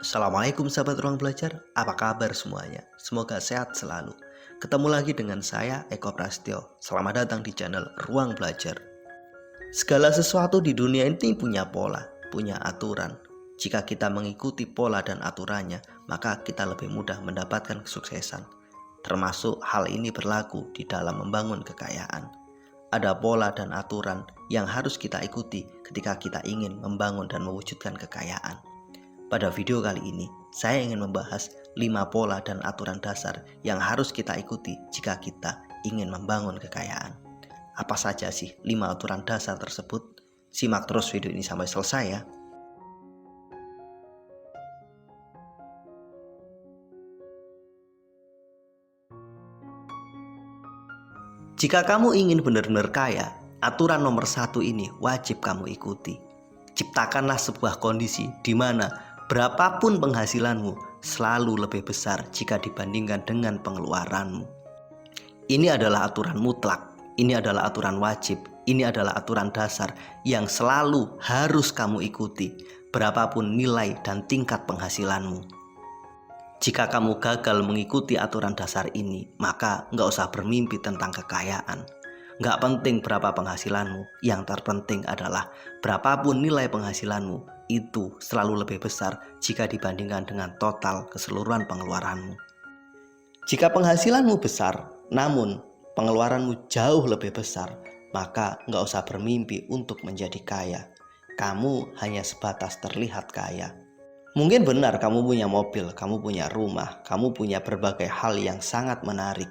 Assalamualaikum sahabat ruang belajar, apa kabar semuanya? Semoga sehat selalu. Ketemu lagi dengan saya Eko Prastyo. Selamat datang di channel Ruang Belajar. Segala sesuatu di dunia ini punya pola, punya aturan. Jika kita mengikuti pola dan aturannya, maka kita lebih mudah mendapatkan kesuksesan. Termasuk hal ini berlaku di dalam membangun kekayaan. Ada pola dan aturan yang harus kita ikuti ketika kita ingin membangun dan mewujudkan kekayaan. Pada video kali ini, saya ingin membahas 5 pola dan aturan dasar yang harus kita ikuti jika kita ingin membangun kekayaan. Apa saja sih 5 aturan dasar tersebut? Simak terus video ini sampai selesai ya. Jika kamu ingin benar-benar kaya, aturan nomor 1 ini wajib kamu ikuti. Ciptakanlah sebuah kondisi di mana berapapun penghasilanmu selalu lebih besar jika dibandingkan dengan pengeluaranmu. Ini adalah aturan mutlak, ini adalah aturan wajib, ini adalah aturan dasar yang selalu harus kamu ikuti, berapapun nilai dan tingkat penghasilanmu. Jika kamu gagal mengikuti aturan dasar ini, maka nggak usah bermimpi tentang kekayaan. Nggak penting berapa penghasilanmu, yang terpenting adalah berapapun nilai penghasilanmu, itu selalu lebih besar jika dibandingkan dengan total keseluruhan pengeluaranmu. Jika penghasilanmu besar, namun pengeluaranmu jauh lebih besar, maka nggak usah bermimpi untuk menjadi kaya. Kamu hanya sebatas terlihat kaya. Mungkin benar kamu punya mobil, kamu punya rumah, kamu punya berbagai hal yang sangat menarik.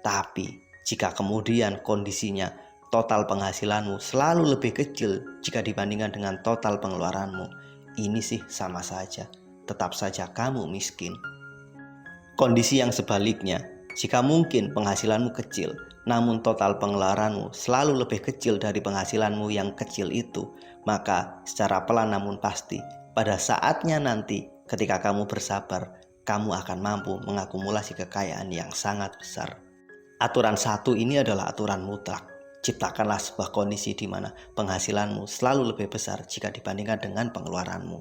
Tapi jika kemudian kondisinya total penghasilanmu selalu lebih kecil jika dibandingkan dengan total pengeluaranmu, ini sih sama saja, tetap saja kamu miskin. Kondisi yang sebaliknya, jika mungkin penghasilanmu kecil, namun total pengeluaranmu selalu lebih kecil dari penghasilanmu yang kecil itu, maka secara pelan namun pasti, pada saatnya nanti ketika kamu bersabar, kamu akan mampu mengakumulasi kekayaan yang sangat besar. Aturan 1 ini adalah aturan mutlak. Ciptakanlah sebuah kondisi di mana penghasilanmu selalu lebih besar jika dibandingkan dengan pengeluaranmu.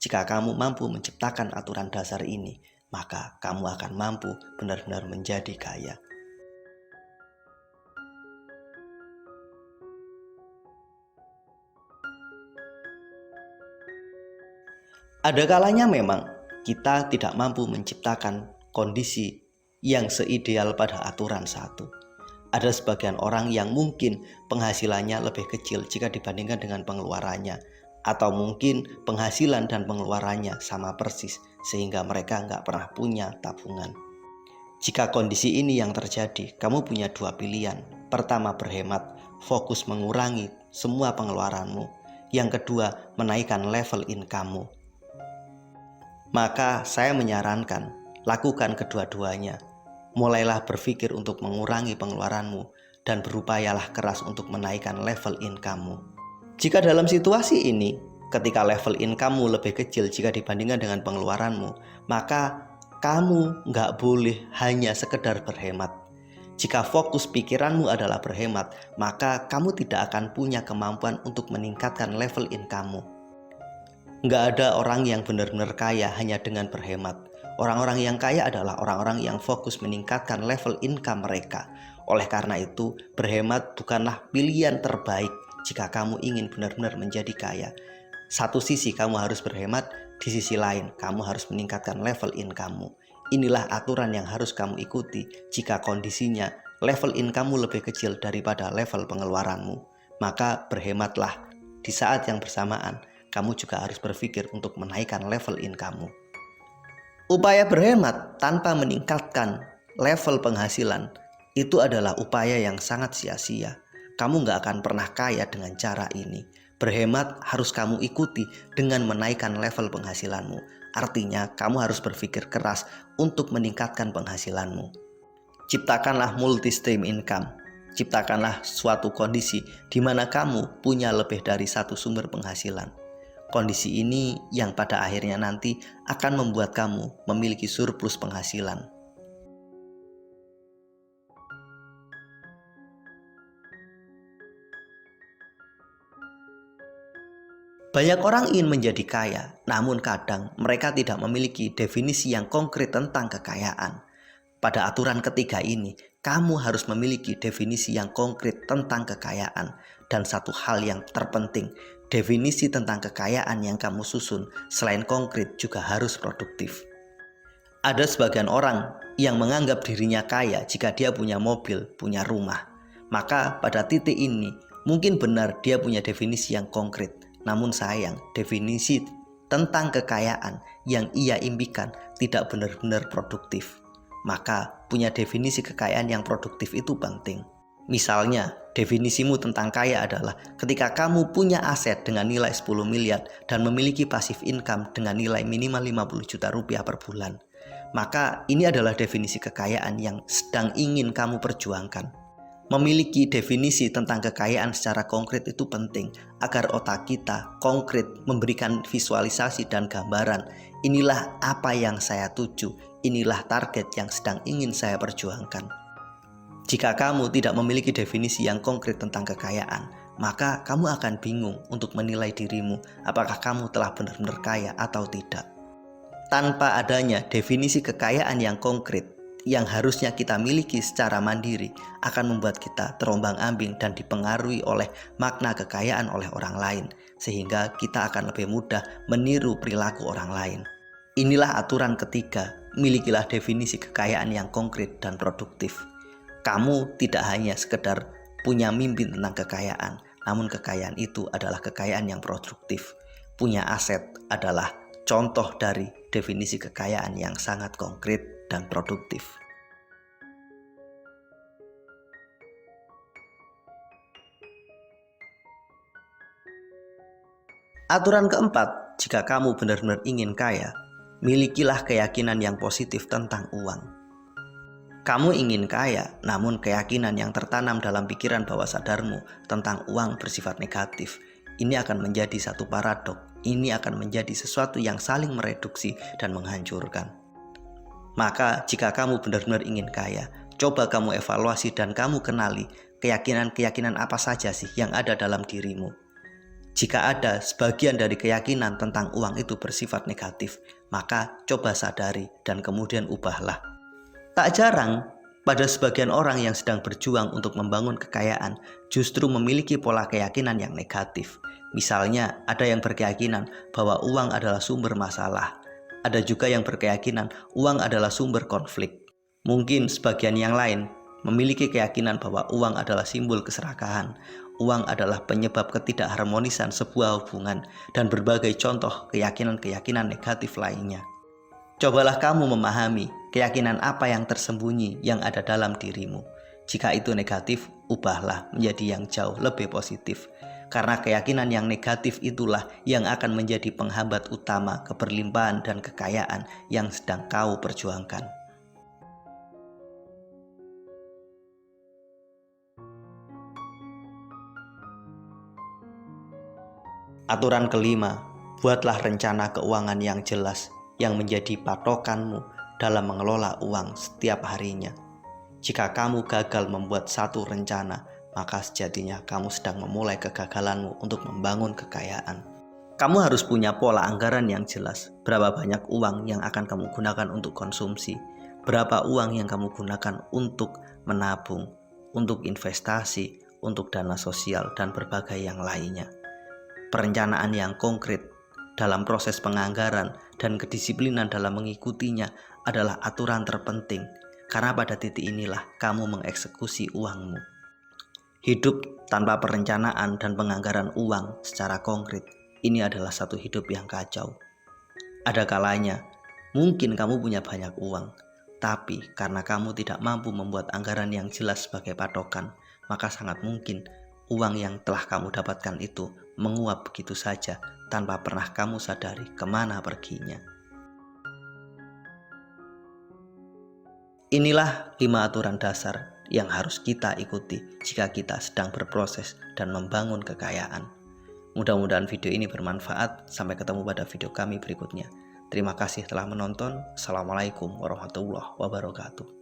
Jika kamu mampu menciptakan aturan dasar ini, maka kamu akan mampu benar-benar menjadi kaya. Ada kalanya memang kita tidak mampu menciptakan kondisi yang seideal pada aturan 1. Ada sebagian orang yang mungkin penghasilannya lebih kecil jika dibandingkan dengan pengeluarannya, atau mungkin penghasilan dan pengeluarannya sama persis sehingga mereka nggak pernah punya tabungan. Jika kondisi ini yang terjadi, kamu punya 2 pilihan. Pertama, berhemat, fokus mengurangi semua pengeluaranmu. Yang kedua, menaikkan level income-mu. Maka saya menyarankan, lakukan kedua-duanya. Mulailah berpikir untuk mengurangi pengeluaranmu dan berupayalah keras untuk menaikkan level income-mu. Jika dalam situasi ini, ketika level income-mu lebih kecil jika dibandingkan dengan pengeluaranmu, maka kamu nggak boleh hanya sekedar berhemat. Jika fokus pikiranmu adalah berhemat, maka kamu tidak akan punya kemampuan untuk meningkatkan level income-mu. Nggak ada orang yang benar-benar kaya hanya dengan berhemat. Orang-orang yang kaya adalah orang-orang yang fokus meningkatkan level income mereka. Oleh karena itu, berhemat bukanlah pilihan terbaik jika kamu ingin benar-benar menjadi kaya. Satu sisi kamu harus berhemat, di sisi lain kamu harus meningkatkan level income-mu. Inilah aturan yang harus kamu ikuti jika kondisinya level income-mu lebih kecil daripada level pengeluaranmu. Maka berhematlah. Di saat yang bersamaan, kamu juga harus berpikir untuk menaikkan level income-mu. Upaya berhemat tanpa meningkatkan level penghasilan itu adalah upaya yang sangat sia-sia. Kamu nggak akan pernah kaya dengan cara ini. Berhemat harus kamu ikuti dengan menaikkan level penghasilanmu. Artinya kamu harus berpikir keras untuk meningkatkan penghasilanmu. Ciptakanlah multi-stream income. Ciptakanlah suatu kondisi di mana kamu punya lebih dari satu sumber penghasilan. Kondisi ini yang pada akhirnya nanti akan membuat kamu memiliki surplus penghasilan. Banyak orang ingin menjadi kaya, namun kadang mereka tidak memiliki definisi yang konkret tentang kekayaan. Pada aturan ketiga ini, kamu harus memiliki definisi yang konkret tentang kekayaan. Dan satu hal yang terpenting, definisi tentang kekayaan yang kamu susun selain konkret juga harus produktif. Ada sebagian orang yang menganggap dirinya kaya jika dia punya mobil, punya rumah. Maka pada titik ini mungkin benar dia punya definisi yang konkret. Namun sayang, definisi tentang kekayaan yang ia impikan tidak benar-benar produktif. Maka punya definisi kekayaan yang produktif itu penting. Misalnya, definisimu tentang kaya adalah ketika kamu punya aset dengan nilai 10 miliar dan memiliki passive income dengan nilai minimal 50 juta rupiah per bulan. Maka ini adalah definisi kekayaan yang sedang ingin kamu perjuangkan. Memiliki definisi tentang kekayaan secara konkret itu penting agar otak kita konkret memberikan visualisasi dan gambaran. Inilah apa yang saya tuju, inilah target yang sedang ingin saya perjuangkan. Jika kamu tidak memiliki definisi yang konkret tentang kekayaan, maka kamu akan bingung untuk menilai dirimu apakah kamu telah benar-benar kaya atau tidak. Tanpa adanya definisi kekayaan yang konkret yang harusnya kita miliki secara mandiri akan membuat kita terombang-ambing dan dipengaruhi oleh makna kekayaan oleh orang lain, sehingga kita akan lebih mudah meniru perilaku orang lain. Inilah aturan ketiga, milikilah definisi kekayaan yang konkret dan produktif. Kamu tidak hanya sekedar punya mimpi tentang kekayaan, namun kekayaan itu adalah kekayaan yang produktif. Punya aset adalah contoh dari definisi kekayaan yang sangat konkret dan produktif. Aturan keempat, jika kamu benar-benar ingin kaya, milikilah keyakinan yang positif tentang uang. Kamu ingin kaya, namun keyakinan yang tertanam dalam pikiran bawah sadarmu tentang uang bersifat negatif. Ini akan menjadi satu paradok. Ini akan menjadi sesuatu yang saling mereduksi dan menghancurkan. Maka jika kamu benar-benar ingin kaya, coba kamu evaluasi dan kamu kenali keyakinan-keyakinan apa saja sih yang ada dalam dirimu. Jika ada sebagian dari keyakinan tentang uang itu bersifat negatif, maka coba sadari dan kemudian ubahlah. Tak jarang, pada sebagian orang yang sedang berjuang untuk membangun kekayaan justru memiliki pola keyakinan yang negatif. Misalnya, ada yang berkeyakinan bahwa uang adalah sumber masalah. Ada juga yang berkeyakinan uang adalah sumber konflik. Mungkin sebagian yang lain memiliki keyakinan bahwa uang adalah simbol keserakahan. Uang adalah penyebab ketidakharmonisan sebuah hubungan dan berbagai contoh keyakinan-keyakinan negatif lainnya. Cobalah kamu memahami keyakinan apa yang tersembunyi yang ada dalam dirimu. Jika itu negatif, ubahlah menjadi yang jauh lebih positif. Karena keyakinan yang negatif itulah yang akan menjadi penghambat utama keberlimpahan dan kekayaan yang sedang kau perjuangkan. Aturan kelima, buatlah rencana keuangan yang jelas yang menjadi patokanmu dalam mengelola uang setiap harinya. Jika kamu gagal membuat satu rencana, maka sejatinya kamu sedang memulai kegagalanmu untuk membangun kekayaan. Kamu harus punya pola anggaran yang jelas. Berapa banyak uang yang akan kamu gunakan untuk konsumsi, berapa uang yang kamu gunakan untuk menabung, untuk investasi, untuk dana sosial, dan berbagai yang lainnya. Perencanaan yang konkret dalam proses penganggaran dan kedisiplinan dalam mengikutinya adalah aturan terpenting, karena pada titik inilah kamu mengeksekusi uangmu. Hidup tanpa perencanaan dan penganggaran uang secara konkret, ini adalah satu hidup yang kacau. Ada kalanya, mungkin kamu punya banyak uang, tapi karena kamu tidak mampu membuat anggaran yang jelas sebagai patokan, maka sangat mungkin uang yang telah kamu dapatkan itu menguap begitu saja tanpa pernah kamu sadari kemana perginya. Inilah 5 aturan dasar yang harus kita ikuti jika kita sedang berproses dan membangun kekayaan. Mudah-mudahan video ini bermanfaat. Sampai ketemu pada video kami berikutnya. Terima kasih telah menonton. Assalamualaikum warahmatullahi wabarakatuh.